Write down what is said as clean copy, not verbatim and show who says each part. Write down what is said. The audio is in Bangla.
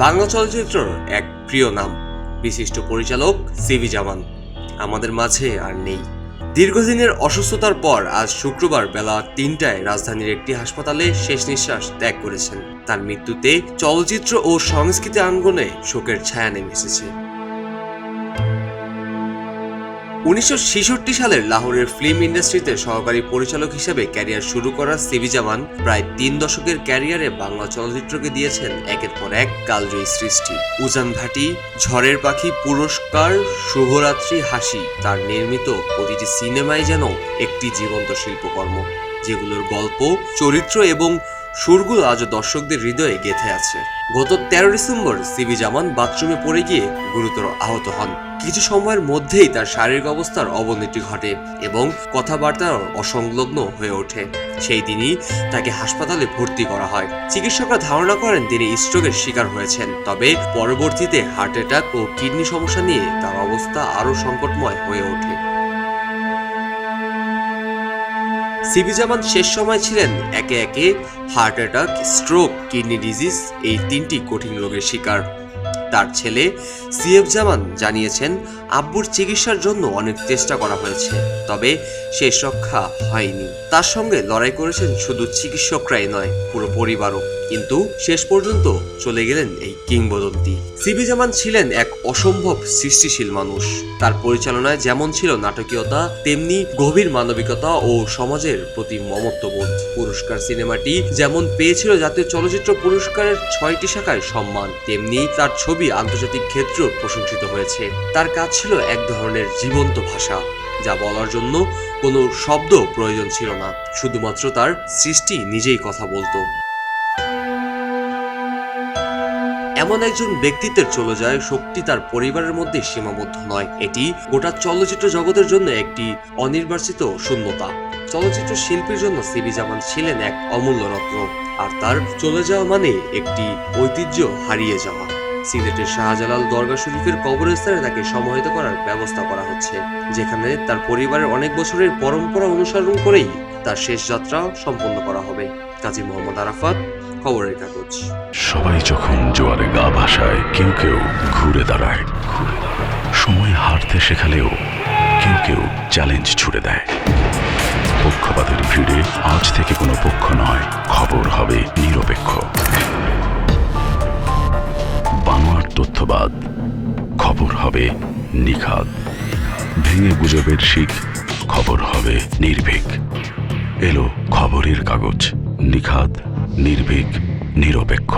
Speaker 1: বাংলা চলচ্চিত্রের এক প্রিয় নাম, বিশিষ্ট পরিচালক সিভি জামান আমাদের মাঝে আর নেই। দীর্ঘদিনের অসুস্থতার পর আজ শুক্রবার বেলা ৩টায় রাজধানীর একটি হাসপাতালে শেষ নিঃশ্বাস ত্যাগ করেছেন। তার মৃত্যুতে চলচ্চিত্র ও সংস্কৃতি অঙ্গনে শোকের ছায়া নেমে এসেছে। 1966 সালের লাহোরের ফিল্ম ইন্ডাস্ট্রিতে সহকারী পরিচালক হিসেবে ক্যারিয়ার শুরু করা সিভি জামান প্রায় 3 দশকের ক্যারিয়ারে বাংলা চলচ্চিত্রকে দিয়েছেন একের পর এক কালজয়ী সৃষ্টি। উজান ভাটি, ঝড়ের পাখি, পুরস্কার, শুভরাত্রি, হাসি, তার নির্মিত প্রতিটি সিনেমাই যেন একটি জীবন্ত শিল্পকর্ম, যেগুলোর গল্প, চরিত্র এবং সুরগুলো আজও দর্শকদের হৃদয়ে গেঁথে আছে। গত 13 ডিসেম্বর সিভি জামান বাথরুমে পড়ে গিয়ে গুরুতর আহত হন। কিছু সময়ের মধ্যেই তার শারীরিক অবস্থার অবনতি ঘটে এবং কথাবার্তা অসংলগ্ন হয়ে ওঠে। সেই দিনই তাকে হাসপাতালে ভর্তি করা হয়। চিকিৎসকরা ধারণা করেন তিনি স্ট্রোকের শিকার হয়েছেন, তবে পরবর্তীতে হার্ট অ্যাটাক ও কিডনি সমস্যা নিয়ে তার অবস্থা আরও সংকটময় হয়ে ওঠে। সিভি জামান শেষ সময় ছিলেন একে একে heart attack, stroke, kidney disease এই 3টি কঠিন রোগের শিকার। তার ছেলে সিএফ জামান জানিয়েছেন, আব্বুর চিকিৎসার জন্য অনেক চেষ্টা করা হয়েছে, তবে শেষ রক্ষা হয়নি। তার সঙ্গে লড়াই করেছেন শুধু চিকিৎসকরাই নয়, পুরো পরিবারও। কিন্তু শেষ পর্যন্ত চলে গেলেন এই কিংবদন্তি। সিভি জামান ছিলেন এক অসম্ভব সৃষ্টিশীল মানুষ। তার পরিচালনায় যেমন ছিল নাটকীয়তা, তেমনি গভীর মানবিকতা ও সমাজের প্রতি মমত্ববোধ। পুরস্কার সিনেমাটি যেমন পেয়েছিল জাতীয় চলচ্চিত্র পুরস্কারের 6টি শাখায় সম্মান, তেমনি তার ছবি আন্তর্জাতিক ক্ষেত্রেও প্রশংসিত হয়েছে। তার কাজ ছিল এক ধরনের জীবন্ত ভাষা, যা বলার জন্য কোনো শব্দ প্রয়োজন ছিল না, শুধুমাত্র তার সৃষ্টি নিজেই কথা বলতো। এমন একজন ব্যক্তিত্বের চলে যায় শক্তি তার পরিবারের মধ্যে সীমাবদ্ধ নয়। এটি গোটা চলচ্চিত্র জগতের জন্য একটি অনির্বাচিত শূন্যতা। চলচ্চিত্র শিল্পীর জন্য সিভি জামান ছিলেন এক অমূল্য রত্ন, আর তার চলে যাওয়া মানে একটি ঐতিহ্য হারিয়ে যাওয়া। সিলেটের শাহজালাল দরগা শরীফের কবরস্থানে তাকে সমাহিত করার ব্যবস্থা করা হচ্ছে, যেখানে তার পরিবারের অনেক বছরের পরম্পরা অনুসরণ করেই তার শেষ যাত্রা সম্পন্ন করা হবে। কাজী মোহাম্মদ আরাফাত, খবরের কাগজ।
Speaker 2: সবাই যখন জোয়ারে গা ভাসায়, কেউ কেউ ঘুরে দাঁড়ায়। সময় হারতে শেখালেও কেউ কেউ চ্যালেঞ্জ ছুড়ে দেয়। পক্ষপাতের ভিড়ে আজ থেকে কোনো পক্ষ নয়, খবর হবে নিরপেক্ষ। বানোয়ার তথ্যবাদ, খবর হবে নিখাদ। ভেঙে গুজবের শিখ, খবর হবে নির্ভীক। এলো খবরের কাগজ, নিখাদ, নির্ভীক, নিরপেক্ষ।